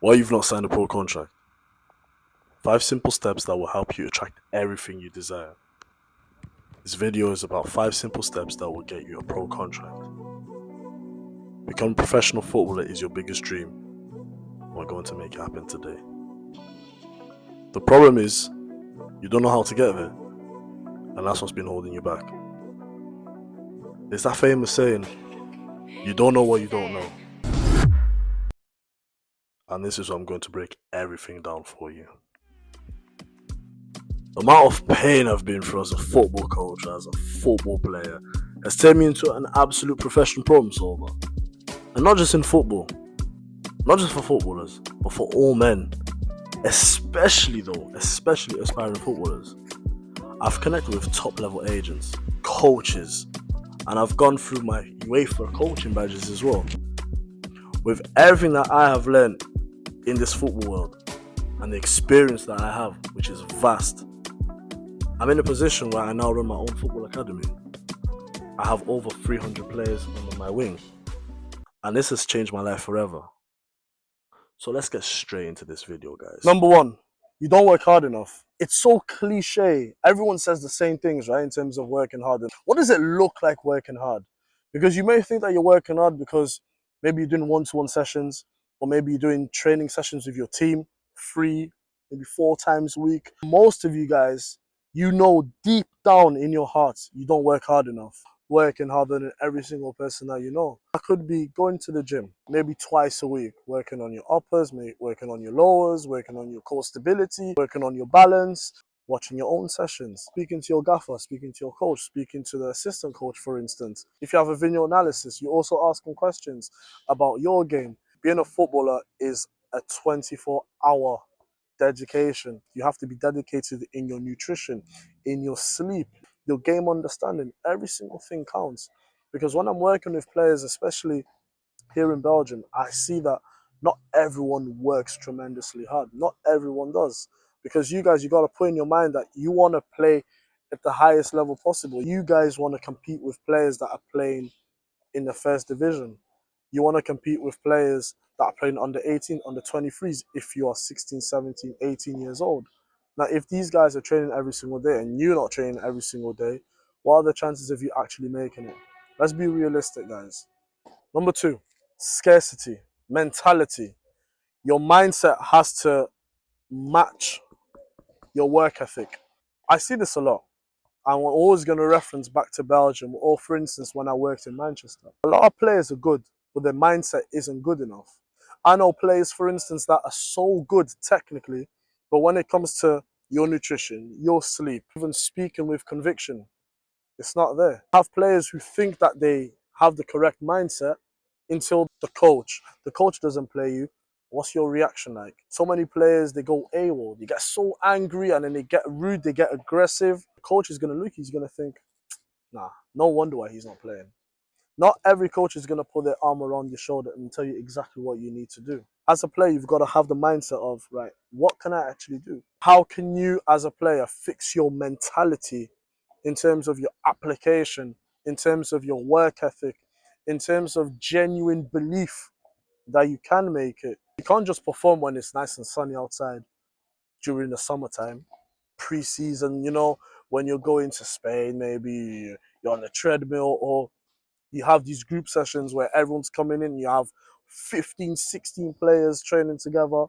Why you've not signed a pro contract? 5 simple steps that will help you attract everything you desire. This video is about 5 simple steps that will get you a pro contract. Becoming a professional footballer is your biggest dream. We're going to make it happen today. The problem is, you don't know how to get there, and that's what's been holding you back. There's that famous saying, you don't know what you don't know. And this is what I'm going to break everything down for you. The amount of pain I've been through as a football coach, as a football player, has turned me into an absolute professional problem solver. And not just in football, not just for footballers, but for all men. Especially aspiring footballers. I've connected with top level agents, coaches, and I've gone through my UEFA coaching badges as well. With everything that I have learned in this football world and the experience that I have, which is vast, I'm in a position where I now run my own football academy. I have over 300 players under my wing, and this has changed my life forever. So let's get straight into this video, guys. Number 1, you don't work hard enough. It's so cliche. Everyone says the same things, right, in terms of working hard. What does it look like working hard? Because you may think that you're working hard because maybe you're doing one-to-one sessions, or maybe you're doing training sessions with your team, 3, maybe 4 times a week. Most of you guys, you know deep down in your hearts, you don't work hard enough. Working harder than every single person that you know. I could be going to the gym maybe twice a week, working on your uppers, maybe working on your lowers, working on your core stability, working on your balance, watching your own sessions, speaking to your gaffer, speaking to your coach, speaking to the assistant coach, for instance. If you have a video analysis, you also ask them questions about your game. Being a footballer is a 24-hour dedication. You have to be dedicated in your nutrition, in your sleep, your game understanding. Every single thing counts. Because when I'm working with players, especially here in Belgium, I see that not everyone works tremendously hard. Not everyone does. Because you guys, you got to put in your mind that you want to play at the highest level possible. You guys want to compete with players that are playing in the first division. You want to compete with players that are playing under 18, under 23s if you are 16, 17, 18 years old. Now, if these guys are training every single day and you're not training every single day, what are the chances of you actually making it? Let's be realistic, guys. Number 2, scarcity mentality. Your mindset has to match your work ethic. I see this a lot. And we're always going to reference back to Belgium, or for instance, when I worked in Manchester. A lot of players are good, but their mindset isn't good enough. I know players, for instance, that are so good technically, but when it comes to your nutrition, your sleep, even speaking with conviction, it's not there. I have players who think that they have the correct mindset until the coach doesn't play you. What's your reaction like? So many players, they go AWOL. They get so angry and then they get rude, they get aggressive. The coach is going to look, he's going to think, nah, no wonder why he's not playing. Not every coach is going to put their arm around your shoulder and tell you exactly what you need to do. As a player, you've got to have the mindset of, right, what can I actually do? How can you, as a player, fix your mentality in terms of your application, in terms of your work ethic, in terms of genuine belief that you can make it? You can't just perform when it's nice and sunny outside during the summertime, pre-season, when you're going to Spain, maybe you're on a treadmill, or you have these group sessions where everyone's coming in, you have 15, 16 players training together,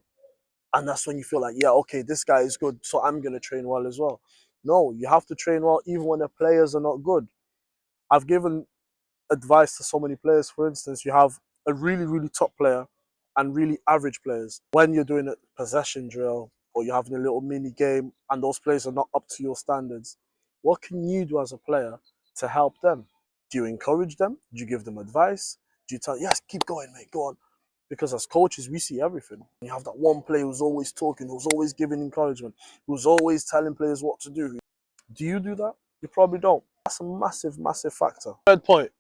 and that's when you feel like, yeah, okay, this guy is good, so I'm going to train well as well. No, you have to train well even when the players are not good. I've given advice to so many players. For instance, you have a really, really top player and really average players. When you're doing a possession drill or you're having a little mini game and those players are not up to your standards, what can you do as a player to help them? Do you encourage them? Do you give them advice? Do you tell, yes, keep going, mate, go on? Because as coaches, we see everything. You have that one player who's always talking, who's always giving encouragement, who's always telling players what to do. Do you do that? You probably don't. That's a massive, massive factor. Third point,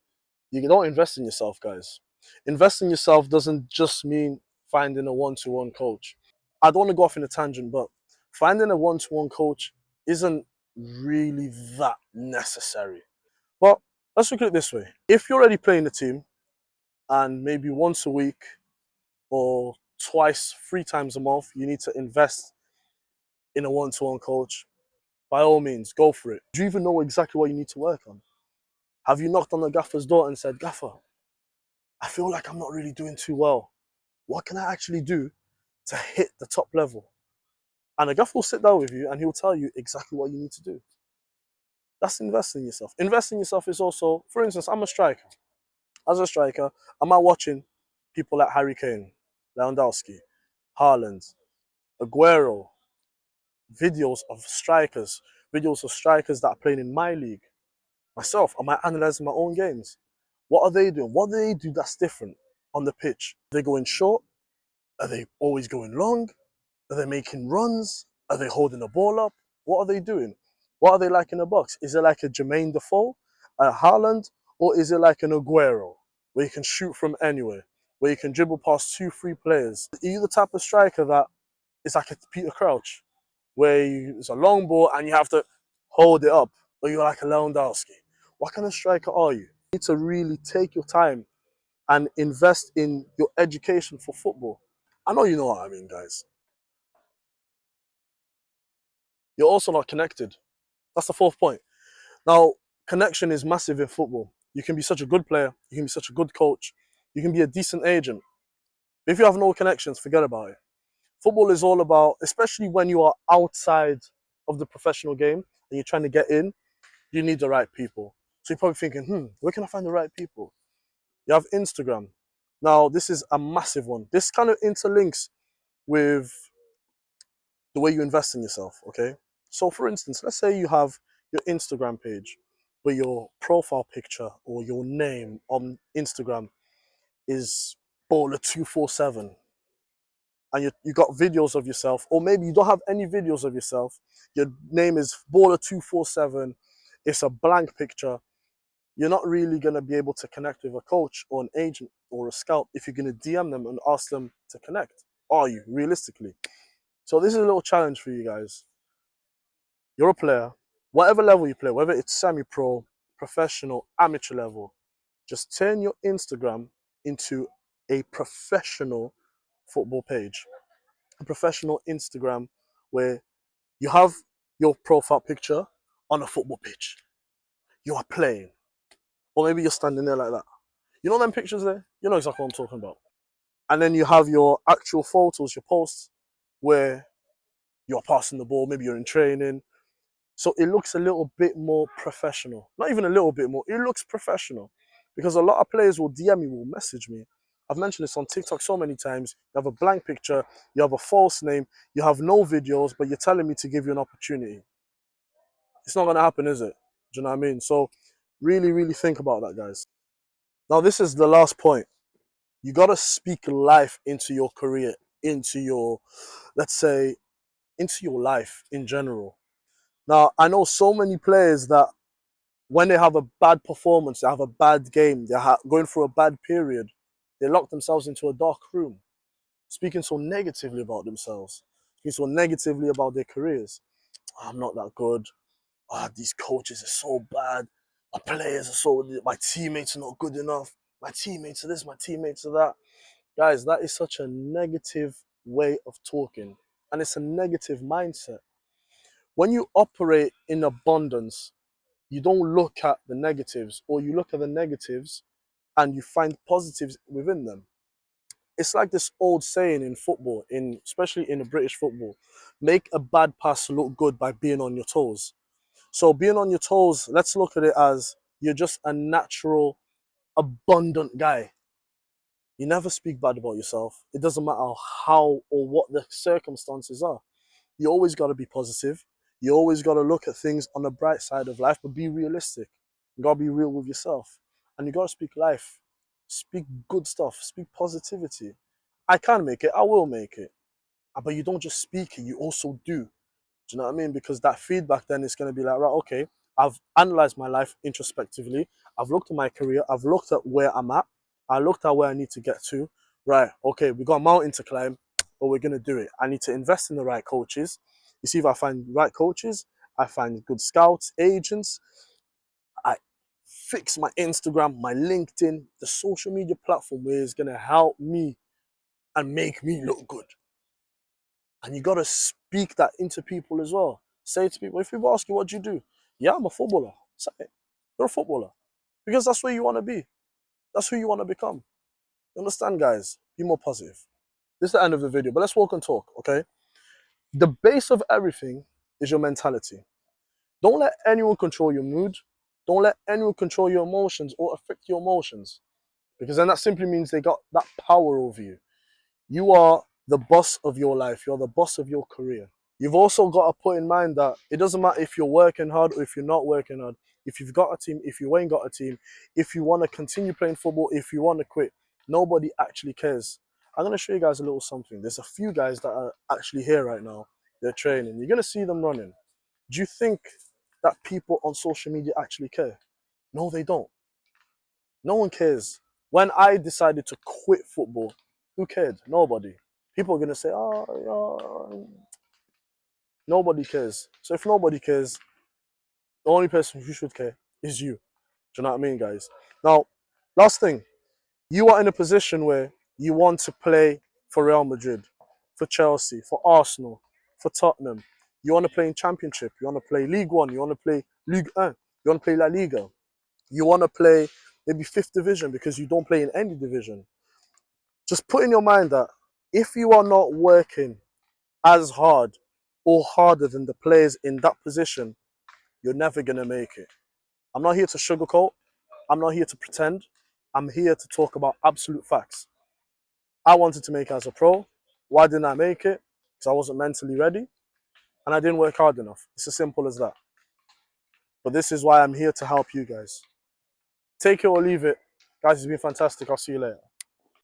you don't invest in yourself, guys. Investing in yourself doesn't just mean finding a one-to-one coach. I don't want to go off in a tangent, but finding a one-to-one coach isn't really that necessary. But let's look at it this way. If you're already playing the team and maybe once a week or twice, 3 times a month, you need to invest in a one-to-one coach. By all means, go for it. Do you even know exactly what you need to work on? Have you knocked on the gaffer's door and said, Gaffer, I feel like I'm not really doing too well. What can I actually do to hit the top level? And the gaffer will sit down with you and he'll tell you exactly what you need to do. That's investing in yourself. Investing in yourself is also, for instance, I'm a striker. As a striker, am I watching people like Harry Kane, Lewandowski, Haaland, Aguero, videos of strikers that are playing in my league? Myself, am I analysing my own games? What are they doing? What do they do that's different on the pitch? Are they going short? Are they always going long? Are they making runs? Are they holding the ball up? What are they doing? What are they like in the box? Is it like a Jermaine Defoe, a Haaland, or is it like an Aguero, where you can shoot from anywhere, where you can dribble past 2, 3 players? Are you the type of striker that is like a Peter Crouch, where it's a long ball and you have to hold it up, or you're like a Lewandowski? What kind of striker are you? You need to really take your time and invest in your education for football. I know you know what I mean, guys. You're also not connected. That's the fourth point. Now, connection is massive in football. You can be such a good player, you can be such a good coach, you can be a decent agent. If you have no connections, forget about it. Football is all about, especially when you are outside of the professional game and you're trying to get in, you need the right people. So you're probably thinking, where can I find the right people? You have Instagram. Now, this is a massive one. This kind of interlinks with the way you invest in yourself, okay? So for instance, let's say you have your Instagram page, but your profile picture or your name on Instagram is Baller247, and you got videos of yourself, or maybe you don't have any videos of yourself, your name is Baller247, it's a blank picture. You're not really going to be able to connect with a coach or an agent or a scout if you're going to DM them and ask them to connect. Are you, realistically? So this is a little challenge for you guys. You're a player, whatever level you play, whether it's semi-pro, professional, amateur level, just turn your Instagram into a professional football page, a professional Instagram where you have your profile picture on a football pitch. You are playing, or maybe you're standing there like that. You know them pictures there? You know exactly what I'm talking about. And then you have your actual photos, your posts, where you're passing the ball, maybe you're in training. So it looks a little bit more professional. Not even a little bit more, it looks professional. Because a lot of players will DM me, will message me. I've mentioned this on TikTok so many times. You have a blank picture, you have a false name, you have no videos, but you're telling me to give you an opportunity. It's not going to happen, is it? Do you know what I mean? So really, really think about that, guys. Now, this is the last point. You got to speak life into your career, into your, let's say, into your life in general. Now, I know so many players that when they have a bad performance, they have a bad game, they're going through a bad period, they lock themselves into a dark room, speaking so negatively about themselves, speaking so negatively about their careers. Oh, I'm not that good. Oh, these coaches are so bad. My players are my teammates are not good enough. My teammates are this, my teammates are that. Guys, that is such a negative way of talking. And it's a negative mindset. When you operate in abundance, you don't look at the negatives, or you look at the negatives and you find positives within them. It's like this old saying in football, especially in the British football, make a bad pass look good by being on your toes. So being on your toes, let's look at it as you're just a natural, abundant guy. You never speak bad about yourself. It doesn't matter how or what the circumstances are. You always got to be positive. You always got to look at things on the bright side of life, but be realistic. You got to be real with yourself. And you got to speak life. Speak good stuff. Speak positivity. I can make it. I will make it. But you don't just speak it, you also do. Do you know what I mean? Because that feedback then is going to be like, right, okay, I've analyzed my life introspectively. I've looked at my career. I've looked at where I'm at. I looked at where I need to get to. Right, okay, we got a mountain to climb, but we're going to do it. I need to invest in the right coaches. You see, if I find right coaches, I find good scouts, agents. I fix my Instagram, my LinkedIn, the social media platform where it's going to help me and make me look good. And you got to speak that into people as well. Say to people, if people ask you, what do you do? Yeah, I'm a footballer. Say it. You're a footballer. Because that's where you want to be. That's who you want to become. You understand, guys? Be more positive. This is the end of the video, but let's walk and talk, okay? The base of everything is your mentality. Don't let anyone control your mood. Don't let anyone control your emotions or affect your emotions. Because then that simply means they got that power over you. You are the boss of your life. You're the boss of your career. You've also got to put in mind that it doesn't matter if you're working hard or if you're not working hard, if you've got a team, if you ain't got a team, if you want to continue playing football, if you want to quit, nobody actually cares. I'm going to show you guys a little something. There's a few guys that are actually here right now. They're training. You're going to see them running. Do you think that people on social media actually care? No, they don't. No one cares. When I decided to quit football, who cared? Nobody. People are going to say, oh, yeah. Nobody cares. So if nobody cares, the only person who should care is you. Do you know what I mean, guys? Now, last thing, you are in a position where you want to play for Real Madrid, for Chelsea, for Arsenal, for Tottenham. You want to play in Championship. You want to play League One. You want to play Ligue 1. You want to play La Liga. You want to play maybe 5th division because you don't play in any division. Just put in your mind that if you are not working as hard or harder than the players in that position, you're never going to make it. I'm not here to sugarcoat. I'm not here to pretend. I'm here to talk about absolute facts. I wanted to make it as a pro. Why didn't I make it? Because I wasn't mentally ready and I didn't work hard enough. It's as simple as that. But this is why I'm here to help you guys. Take it or leave it. Guys, it's been fantastic. I'll see you later.